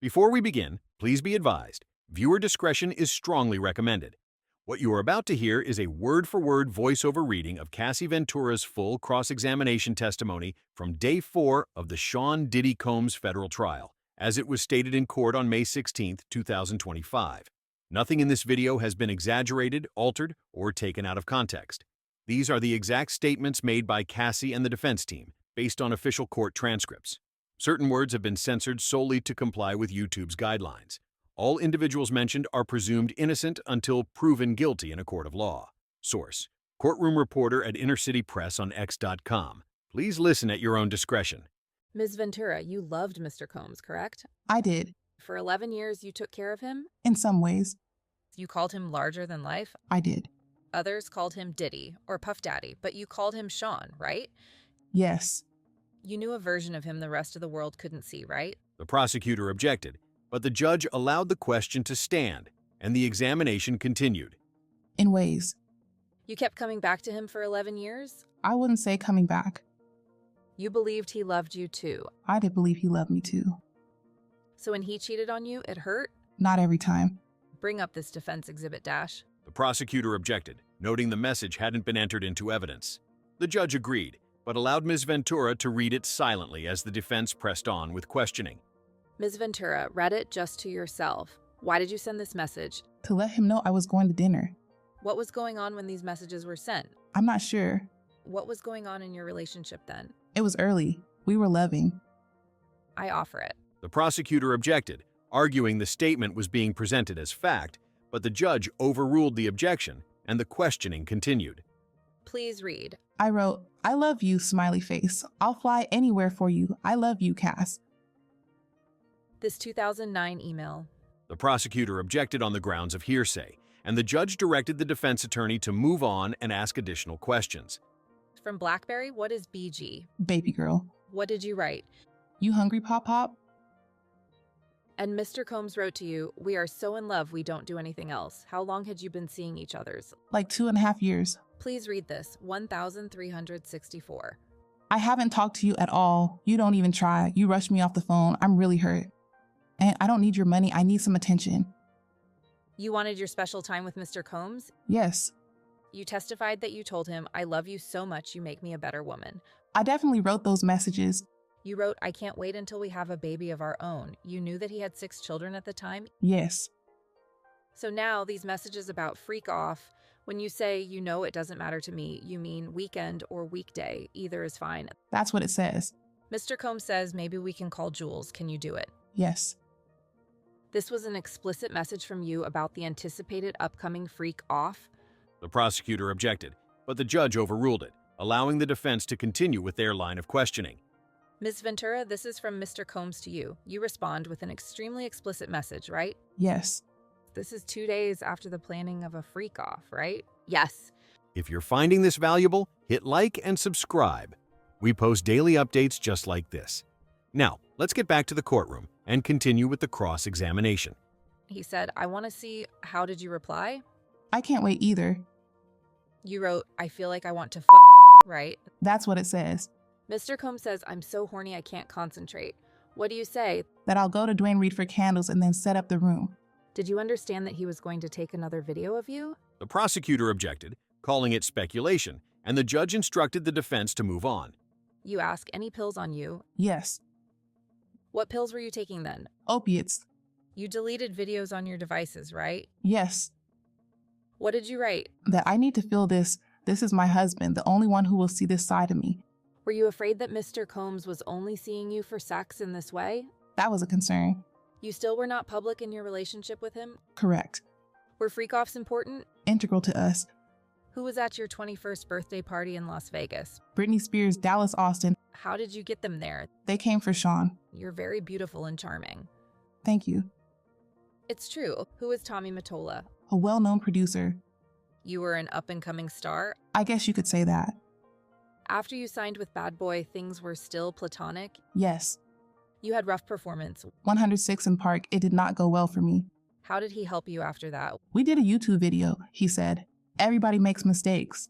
Before we begin, please be advised, viewer discretion is strongly recommended. What you are about to hear is a word-for-word voiceover reading of Cassie Ventura's full cross-examination testimony from Day 4 of the Sean Diddy Combs federal trial, as it was stated in court on May 16, 2025. Nothing in this video has been exaggerated, altered, or taken out of context. These are the exact statements made by Cassie and the defense team, based on official court transcripts. Certain words have been censored solely to comply with YouTube's guidelines. All individuals mentioned are presumed innocent until proven guilty in a court of law. Source: Courtroom reporter at Inner City Press on X.com. Please listen at your own discretion. Ms. Ventura, you loved Mr. Combs, correct? I did. For 11 years, you took care of him? In some ways. You called him larger than life? I did. Others called him Diddy or Puff Daddy, but you called him Sean, right? Yes. You knew a version of him the rest of the world couldn't see, right? The prosecutor objected, but the judge allowed the question to stand, and the examination continued. In ways. You kept coming back to him for 11 years? I wouldn't say coming back. You believed he loved you too. I did believe he loved me too. So when he cheated on you, it hurt? Not every time. Bring up this defense exhibit, Dash. The prosecutor objected, noting the message hadn't been entered into evidence. The judge agreed, but allowed Ms. Ventura to read it silently as the defense pressed on with questioning. Ms. Ventura, read it just to yourself. Why did you send this message? To let him know I was going to dinner. What was going on when these messages were sent? I'm not sure. What was going on in your relationship then? It was early. We were loving. I offer it. The prosecutor objected, arguing the statement was being presented as fact, but the judge overruled the objection, and the questioning continued. Please read. I wrote, "I love you, smiley face. I'll fly anywhere for you. I love you, Cass." This 2009 email. The prosecutor objected on the grounds of hearsay, and the judge directed the defense attorney to move on and ask additional questions. From BlackBerry, what is BG? Baby girl. What did you write? You hungry, Pop Pop? And Mr. Combs wrote to you, "We are so in love we don't do anything else." How long had you been seeing each other's? Like 2.5 years. Please read this. 1364. I haven't talked to you at all. You don't even try. You rushed me off the phone. I'm really hurt. And I don't need your money. I need some attention. You wanted your special time with Mr. Combs? Yes. You testified that you told him, "I love you so much you make me a better woman." I definitely wrote those messages. You wrote, "I can't wait until we have a baby of our own." You knew that he had 6 children at the time? Yes. So now these messages about freak off, when you say, "You know it doesn't matter to me," you mean weekend or weekday, either is fine. That's what it says. Mr. Combs says, "Maybe we can call Jules. Can you do it?" Yes. This was an explicit message from you about the anticipated upcoming freak off? The prosecutor objected, but the judge overruled it, allowing the defense to continue with their line of questioning. Ms. Ventura, this is from Mr. Combs to you. You respond with an extremely explicit message, right? Yes. This is 2 days after the planning of a freak off, right? Yes. If you're finding this valuable, hit like and subscribe. We post daily updates just like this. Now, let's get back to the courtroom and continue with the cross-examination. He said, "I want to see, how did you reply?" I can't wait either. You wrote, "I feel like I want to right? That's what it says. Mr. Combs says, "I'm so horny I can't concentrate." What do you say? That I'll go to Dwayne Reed for candles and then set up the room. Did you understand that he was going to take another video of you? The prosecutor objected, calling it speculation, and the judge instructed the defense to move on. You ask, "Any pills on you?" Yes. What pills were you taking then? Opiates. You deleted videos on your devices, right? Yes. What did you write? That I need to feel this. This is my husband, the only one who will see this side of me. Were you afraid that Mr. Combs was only seeing you for sex in this way? That was a concern. You still were not public in your relationship with him? Correct. Were freak-offs important? Integral to us. Who was at your 21st birthday party in Las Vegas? Britney Spears, Dallas Austin. How did you get them there? They came for Sean. You're very beautiful and charming. Thank you. It's true. Who is Tommy Mottola? A well-known producer. You were an up-and-coming star? I guess you could say that. After you signed with Bad Boy, things were still platonic? Yes. You had rough performance. 106 in Park, it did not go well for me. How did he help you after that? We did a YouTube video, he said. Everybody makes mistakes.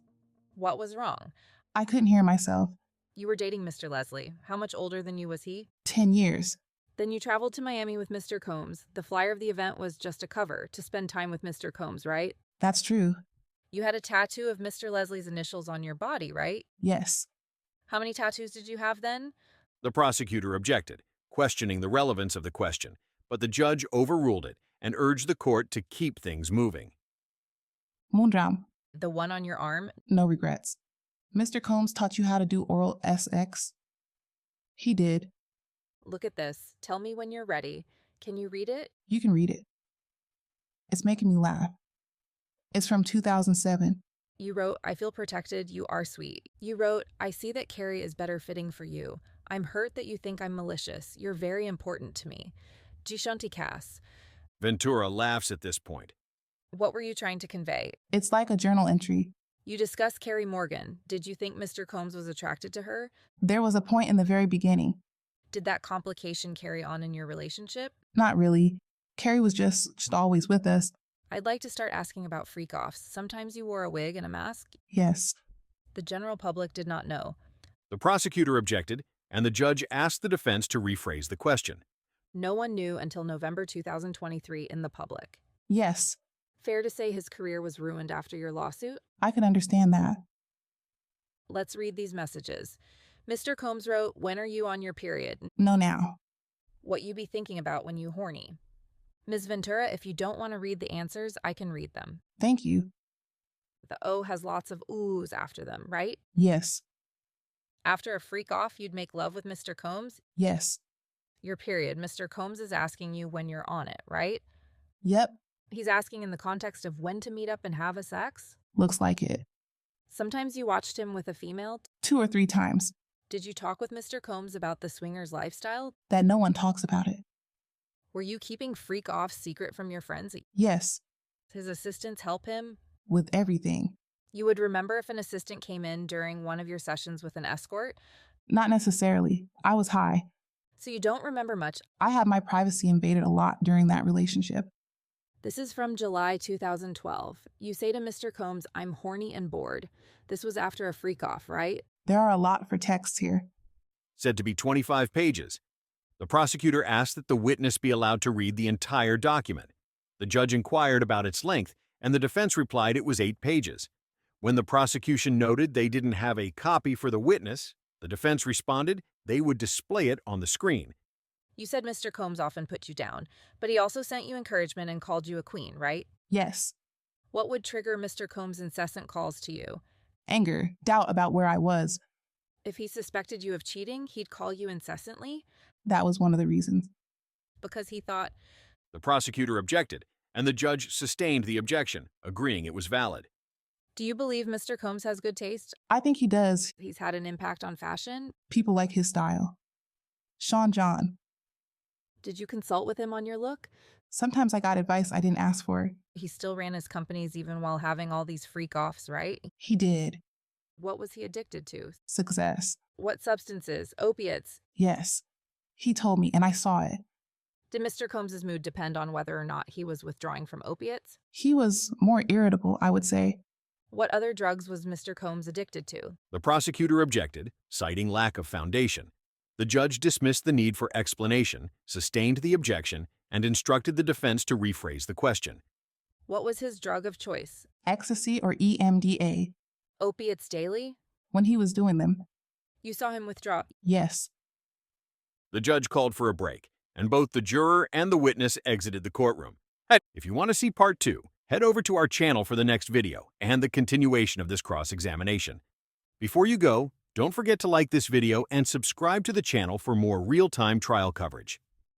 What was wrong? I couldn't hear myself. You were dating Mr. Leslie. How much older than you was he? 10 years. Then you traveled to Miami with Mr. Combs. The flyer of the event was just a cover to spend time with Mr. Combs, right? That's true. You had a tattoo of Mr. Leslie's initials on your body, right? Yes. How many tattoos did you have then? The prosecutor objected, questioning the relevance of the question, but the judge overruled it and urged the court to keep things moving. Moondram. The one on your arm? No regrets. Mr. Combs taught you how to do oral SX? He did. Look at this. Tell me when you're ready. Can you read it? You can read it. It's making me laugh. It's from 2007. You wrote, I feel protected, you are sweet. You wrote, I see that Carrie is better fitting for you. I'm hurt that you think I'm malicious. You're very important to me. Gishanti Cass. Ventura laughs at this point. What were you trying to convey? It's like a journal entry. You discussed Carrie Morgan. Did you think Mr. Combs was attracted to her? There was a point in the very beginning. Did that complication carry on in your relationship? Not really. Carrie was just always with us. I'd like to start asking about freak-offs. Sometimes you wore a wig and a mask? Yes. The general public did not know. The prosecutor objected, and the judge asked the defense to rephrase the question. No one knew until November 2023 in the public. Yes. Fair to say his career was ruined after your lawsuit? I can understand that. Let's read these messages. Mr. Combs wrote, when are you on your period? No now. What you be thinking about when you horny. Ms. Ventura, if you don't want to read the answers, I can read them. Thank you. The O has lots of oohs after them, right? Yes. After a freak off, you'd make love with Mr. Combs? Yes. Your period. Mr. Combs is asking you when you're on it, right? Yep. He's asking in the context of when to meet up and have a sex? Looks like it. Sometimes you watched him with a female? 2 or 3 times. Did you talk with Mr. Combs about the swingers lifestyle? That no one talks about it. Were you keeping freak off secret from your friends? Yes. His assistants help him? With everything. You would remember if an assistant came in during one of your sessions with an escort? Not necessarily. I was high. So you don't remember much. I had my privacy invaded a lot during that relationship. This is from July 2012. You say to Mr. Combs, I'm horny and bored. This was after a freak off, right? There are a lot for texts here. Said to be 25 pages. The prosecutor asked that the witness be allowed to read the entire document. The judge inquired about its length, and the defense replied it was 8 pages. When the prosecution noted they didn't have a copy for the witness, the defense responded they would display it on the screen. You said Mr. Combs often put you down, but he also sent you encouragement and called you a queen, right? Yes. What would trigger Mr. Combs' incessant calls to you? Anger, doubt about where I was. If he suspected you of cheating, he'd call you incessantly? That was one of the reasons. Because he thought... The prosecutor objected, and the judge sustained the objection, agreeing it was valid. Do you believe Mr. Combs has good taste? I think he does. He's had an impact on fashion? People like his style. Sean John. Did you consult with him on your look? Sometimes I got advice I didn't ask for. He still ran his companies even while having all these freak-offs, right? He did. What was he addicted to? Success. What substances? Opiates? Yes. He told me, and I saw it. Did Mr. Combs' mood depend on whether or not he was withdrawing from opiates? He was more irritable, I would say. What other drugs was Mr. Combs addicted to? The prosecutor objected, citing lack of foundation. The judge dismissed the need for explanation, sustained the objection, and instructed the defense to rephrase the question. What was his drug of choice? Ecstasy or EMDA. Opiates daily? When he was doing them. You saw him withdraw. Yes. The judge called for a break, and both the juror and the witness exited the courtroom. If you want to see part 2, head over to our channel for the next video and the continuation of this cross-examination. Before you go, don't forget to like this video and subscribe to the channel for more real-time trial coverage.